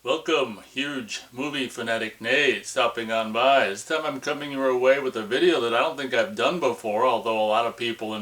Welcome, huge movie fanatic Nate, stopping on by. This time I'm coming your way with a video that I don't think I've done before, although a lot of people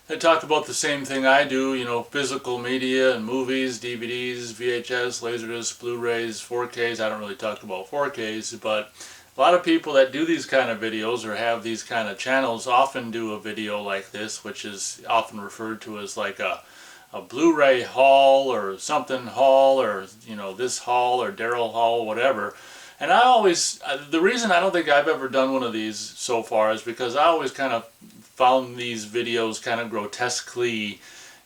they talk about the same thing I do, physical media and movies, DVDs, VHS, Laserdisc, Blu-rays, 4Ks. I don't really talk about 4Ks, but a lot of people that do these kind of videos or have these kind of channels often do a video like this, which is often referred to as like a Blu-ray haul or something haul, or this haul or Daryl haul, whatever. And the reason I don't think I've ever done one of these so far is because I always kind of found these videos kind of grotesquely,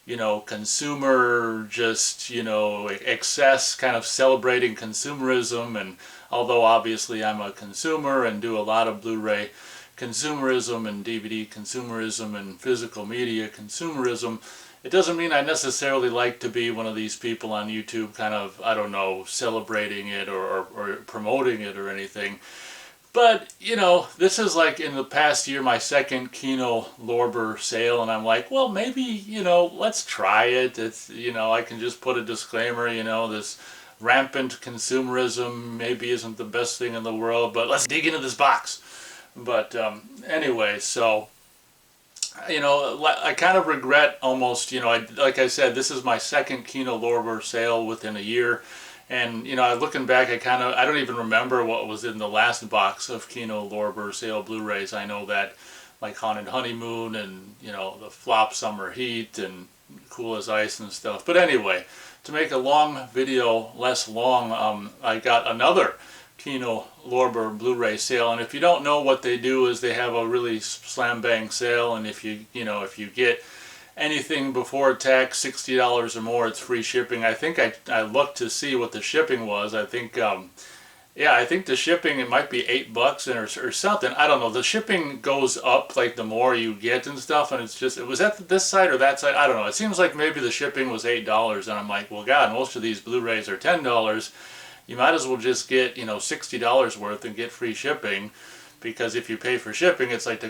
consumer, just, excess, kind of celebrating consumerism. And although obviously I'm a consumer and do a lot of Blu-ray consumerism and DVD consumerism and physical media consumerism, it doesn't mean I necessarily like to be one of these people on YouTube kind of, I don't know, celebrating it or promoting it or anything. But, this is like in the past year my second Kino Lorber sale, and I'm like, well, maybe, let's try it. It's, I can just put a disclaimer, this rampant consumerism maybe isn't the best thing in the world, but let's dig into this box. But anyway, so I kind of regret almost, like I said, this is my second Kino Lorber sale within a year. And, looking back, I don't even remember what was in the last box of Kino Lorber sale Blu-rays. I know that, like Haunted Honeymoon and, the Flop Summer Heat and Cool as Ice and stuff. But anyway, to make a long video less long, I got another Kino Lorber Blu-ray sale, and if you don't know, what they do is they have a really slam bang sale, and if you get anything before tax $60 or more, it's free shipping. I think I looked to see what the shipping was. I think I think the shipping, it might be $8 or something. I don't know. The shipping goes up like the more you get and stuff, and it's just, it was at this side or that side, I don't know. It seems like maybe the shipping was $8, and I'm like, well, God, most of these Blu-rays are $10. You might as well just get, $60 worth and get free shipping, because if you pay for shipping, it's like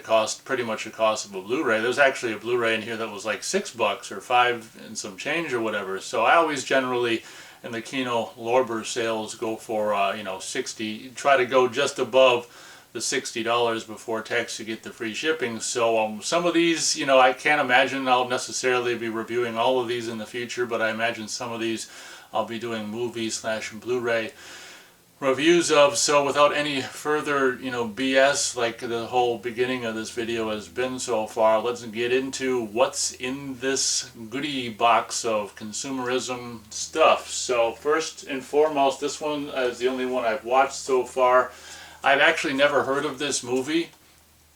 pretty much the cost of a Blu-ray. There's actually a Blu-ray in here that was like $6 or $5 and some change or whatever. So I always generally, in the Kino Lorber sales, go for, 60, try to go just above the $60 before tax to get the free shipping. So some of these, I can't imagine I'll necessarily be reviewing all of these in the future, but I imagine some of these I'll be doing movie/Blu-ray reviews of. So without any further, BS, like the whole beginning of this video has been so far, let's get into what's in this goodie box of consumerism stuff. So first and foremost, this one is the only one I've watched so far. I've actually never heard of this movie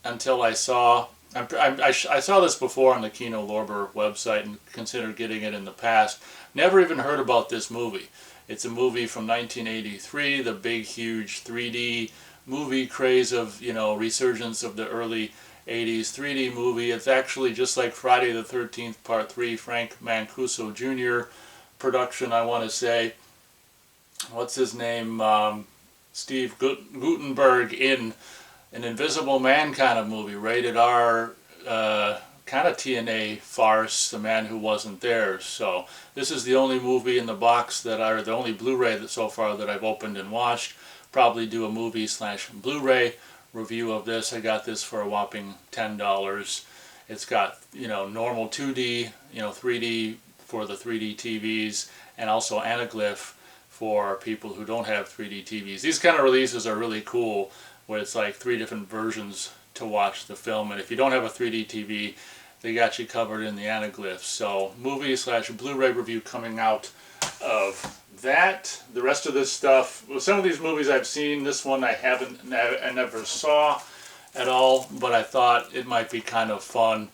until I saw this before on the Kino Lorber website and considered getting it in the past. Never even heard about this movie. It's a movie from 1983, the big, huge 3D movie craze of, resurgence of the early 80s 3D movie. It's actually just like Friday the 13th Part 3, Frank Mancuso Jr. production, I want to say. What's his name? Steve Guttenberg in an Invisible Man kind of movie, rated R, kind of TNA farce, The Man Who Wasn't There. So this is the only movie in the box the only Blu-ray that so far that I've opened and watched. Probably do a movie/Blu-ray review of this. I got this for a whopping $10. It's got, normal 2D, 3D for the 3D TVs, and also anaglyph for people who don't have 3D TVs. These kind of releases are really cool, where it's like 3 different versions to watch the film, and if you don't have a 3D TV, they got you covered in the anaglyph. So movie/Blu-ray review coming out of that. The rest of this stuff, well, some of these movies I've seen. This one I never saw at all, but I thought it might be kind of fun.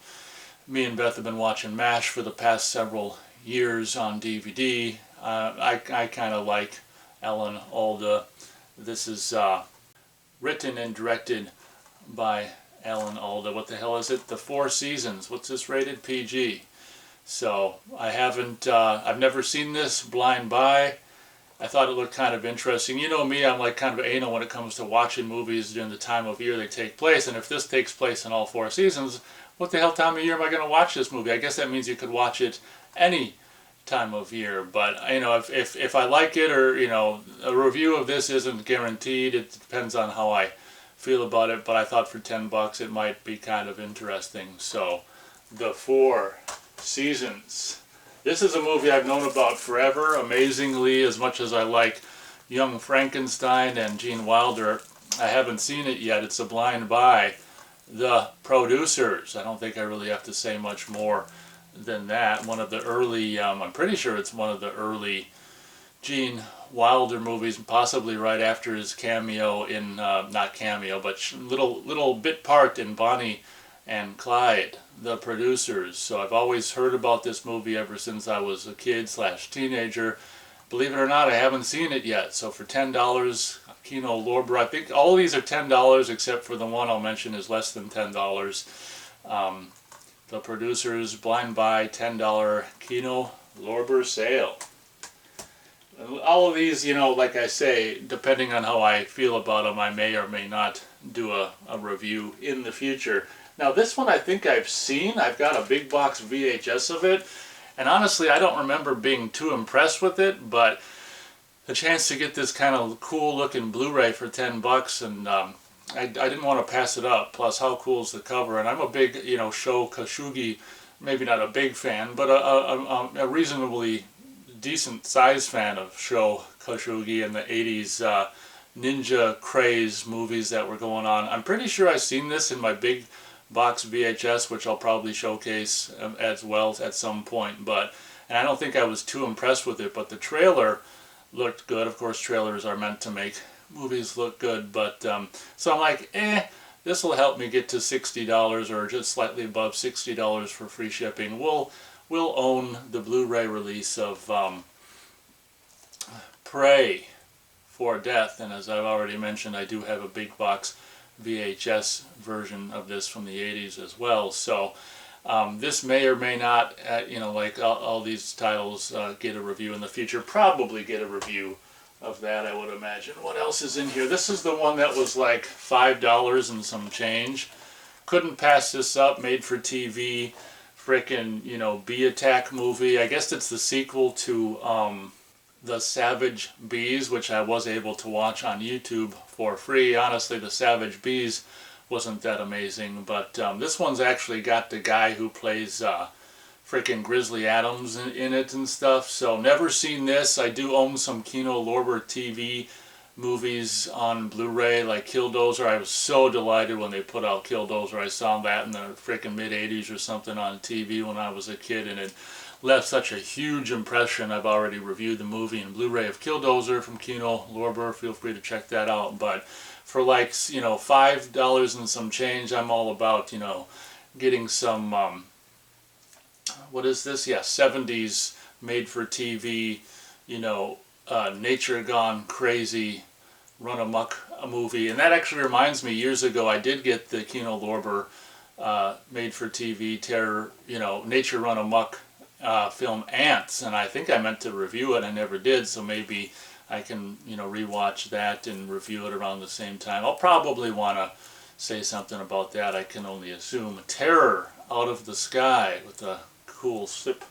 Me and Beth have been watching MASH for the past several years on DVD. I kind of like Alan Alda. This is written and directed by Alan Alda. What the hell is it? The Four Seasons. What's this rated? PG. So I've never seen this. Blind Buy. I thought it looked kind of interesting. You know me, I'm like kind of anal when it comes to watching movies during the time of year they take place, and if this takes place in all 4 seasons, what the hell time of year am I going to watch this movie? I guess that means you could watch it any time of year. But you know, if I like it, or you know, a review of this isn't guaranteed. It depends on how I feel about it. But I thought for $10 it might be kind of interesting. So, The Four Seasons. This is a movie I've known about forever. Amazingly, as much as I like Young Frankenstein and Gene Wilder, I haven't seen it yet. It's a blind buy. The Producers. I don't think I really have to say much more than that. One of the early, I'm pretty sure it's one of the early Gene Wilder movies, possibly right after his cameo in, not cameo, but little bit part in Bonnie and Clyde, The Producers. So I've always heard about this movie ever since I was a kid / teenager. Believe it or not, I haven't seen it yet. So for $10, Kino Lorber, I think all of these are $10 except for the one I'll mention is less than $10. The Producers, blind buy, $10 Kino Lorber sale. All of these, you know, like I say, depending on how I feel about them, I may or may not do a review in the future. Now this one I think I've seen. I've got a big box VHS of it. And honestly, I don't remember being too impressed with it, but the chance to get this kind of cool looking Blu-ray for $10, and I didn't want to pass it up. Plus, how cool is the cover? And I'm a big, you know, Sho Kosugi, maybe not a big fan, but a reasonably decent size fan of Sho Kosugi and the 80s ninja craze movies that were going on. I'm pretty sure I've seen this in my big box VHS, which I'll probably showcase as well at some point. And I don't think I was too impressed with it, but the trailer looked good. Of course, trailers are meant to make movies look good, but so I'm like, this will help me get to $60 or just slightly above $60 for free shipping. We'll own the Blu-ray release of Pray for Death, and as I've already mentioned, I do have a big box VHS version of this from the 80s as well. So this may or may not, you know, like all these titles, get a review in the future. Probably get a review of that, I would imagine. What else is in here? This is the one that was like $5 and some change. Couldn't pass this up. Made for TV, frickin', you know, Bee Attack movie. I guess it's the sequel to The Savage Bees, which I was able to watch on YouTube for free. Honestly, The Savage Bees wasn't that amazing, but this one's actually got the guy who plays frickin' Grizzly Adams in it and stuff. So never seen this. I do own some Kino Lorber TV movies on Blu-ray, like Killdozer. I was so delighted when they put out Killdozer. I saw that in the frickin' mid-80s or something on TV when I was a kid, and it left such a huge impression. I've already reviewed the movie and Blu-ray of Killdozer from Kino Lorber. Feel free to check that out. But for like, you know, $5 and some change, I'm all about, you know, getting some, what is this? Yeah, 70s made for TV, you know, Nature Gone Crazy, Run Amok movie. And that actually reminds me, years ago I did get the Kino Lorber made for TV terror, you know, Nature Run Amok film Ants, and I think I meant to review it. I never did, so maybe I can, you know, rewatch that and review it around the same time. I'll probably want to say something about that, I can only assume. Terror Out of the Sky with a cool slip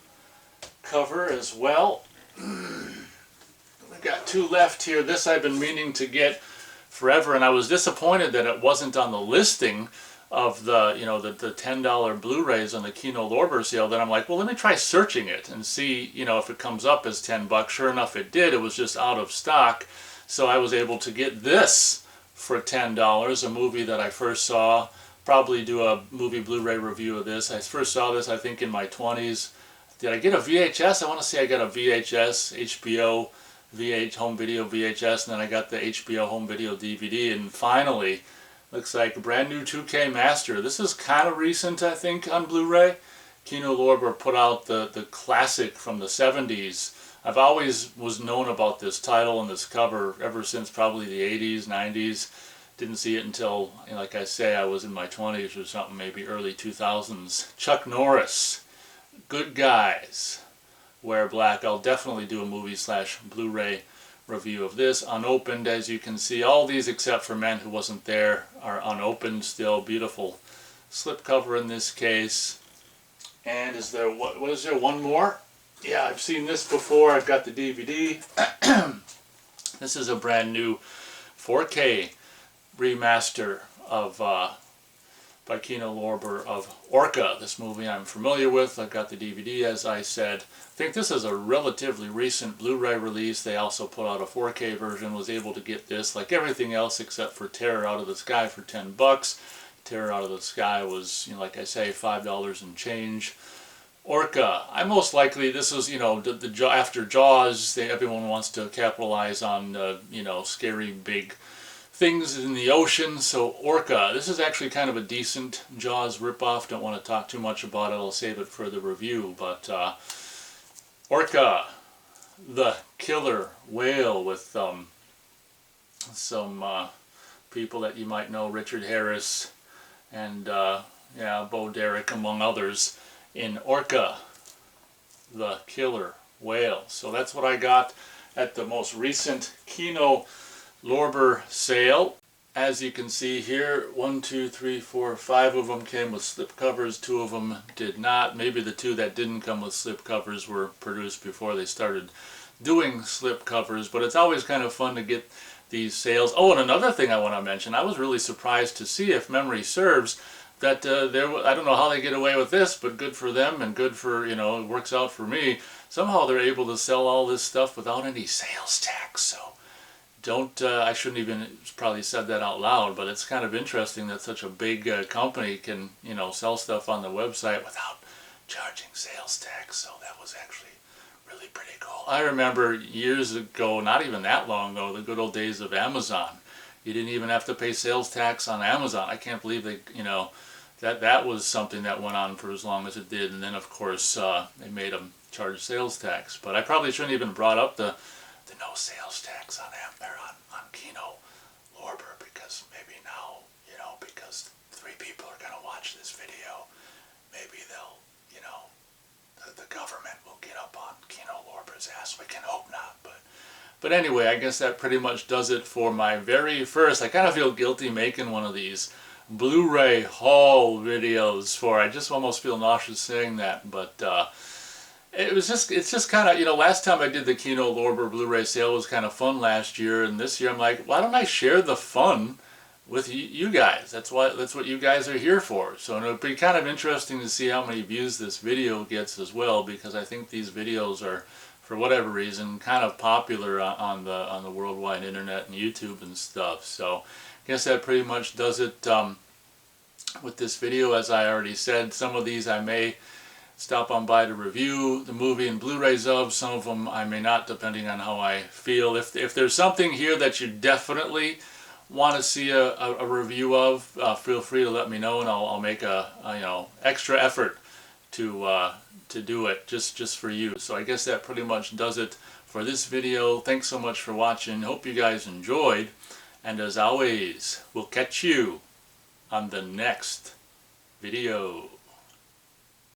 cover as well. We got two left here. This I've been meaning to get forever, and I was disappointed that it wasn't on the listing of the, you know, the $10 Blu-rays on the Kino Lorber sale. Then I'm like, well, let me try searching it and see, you know, if it comes up as $10. Sure enough, it did. It was just out of stock, so I was able to get this for $10, a movie that I first saw. Probably do a movie Blu-ray review of this. I first saw this, I think, in my 20s. Did I get a VHS? I want to say I got a VHS, HBO home video VHS, and then I got the HBO home video DVD, and finally, looks like a brand new 2K Master. This is kind of recent, I think, on Blu-ray. Kino Lorber put out the classic from the 70s. I've always was known about this title and this cover ever since probably the 80s, 90s. Didn't see it until, you know, like I say, I was in my 20s or something, maybe early 2000s. Chuck Norris, Good Guys Wear Black. I'll definitely do a movie / Blu-ray review of this. Unopened, as you can see. All these except for Men Who Wasn't There are unopened still. Beautiful slipcover in this case. And is there, what is there, one more? Yeah, I've seen this before. I've got the DVD. This is a brand new 4K remaster of by Kino Lorber of Orca. This movie I'm familiar with. I've got the DVD, as I said. I think this is a relatively recent Blu-ray release. They also put out a 4K version. Was able to get this, like everything else except for Terror Out of the Sky, for $10. Terror Out of the Sky was, you know, like I say, $5 and change. Orca, I most likely, this is, you know, after Jaws, everyone wants to capitalize on, you know, scary big things in the ocean. So Orca, this is actually kind of a decent Jaws ripoff. Don't want to talk too much about it. I'll save it for the review. But Orca, the killer whale, with some people that you might know, Richard Harris and yeah, Bo Derek, among others, in Orca, the killer whale. So that's what I got at the most recent Kino Lorber sale. As you can see here, 1, 2, 3, 4, 5 of them came with slip covers. 2 of them did not. Maybe the 2 that didn't come with slip covers were produced before they started doing slip covers, but it's always kind of fun to get these sales. Oh, and another thing I want to mention, I was really surprised to see, if memory serves, that I don't know how they get away with this, but good for them and good for, you know, it works out for me. Somehow they're able to sell all this stuff without any sales tax. So don't, I shouldn't even probably said that out loud, but it's kind of interesting that such a big company can, you know, sell stuff on the website without charging sales tax. So that was actually really pretty cool. I remember years ago, not even that long ago, the good old days of Amazon. You didn't even have to pay sales tax on Amazon. I can't believe they, you know, that was something that went on for as long as it did. And then, of course, they made them charge sales tax. But I probably shouldn't even brought up the no sales tax on Kino Lorber, because maybe now, you know, because 3 people are going to watch this video, maybe they'll, you know, the government will get up on Kino Lorber's ass. We can hope not, but anyway, I guess that pretty much does it for my very first. I kind of feel guilty making one of these Blu-ray haul videos for. I just almost feel nauseous saying that, but it's just kind of, you know, last time I did the Kino Lorber Blu-ray sale was kind of fun last year, and this year I'm like, why don't I share the fun with you guys? That's what you guys are here for. So it'll be kind of interesting to see how many views this video gets as well, because I think these videos are, for whatever reason, kind of popular on the worldwide internet and YouTube and stuff. So I guess that pretty much does it with this video. As I already said, some of these I may stop on by to review the movie and Blu-rays of. Some of them I may not, depending on how I feel. If there's something here that you definitely want to see a review of, feel free to let me know, and I'll make a you know, extra effort to do it just for you. So I guess that pretty much does it for this video. Thanks so much for watching. Hope you guys enjoyed, and as always, we'll catch you on the next video.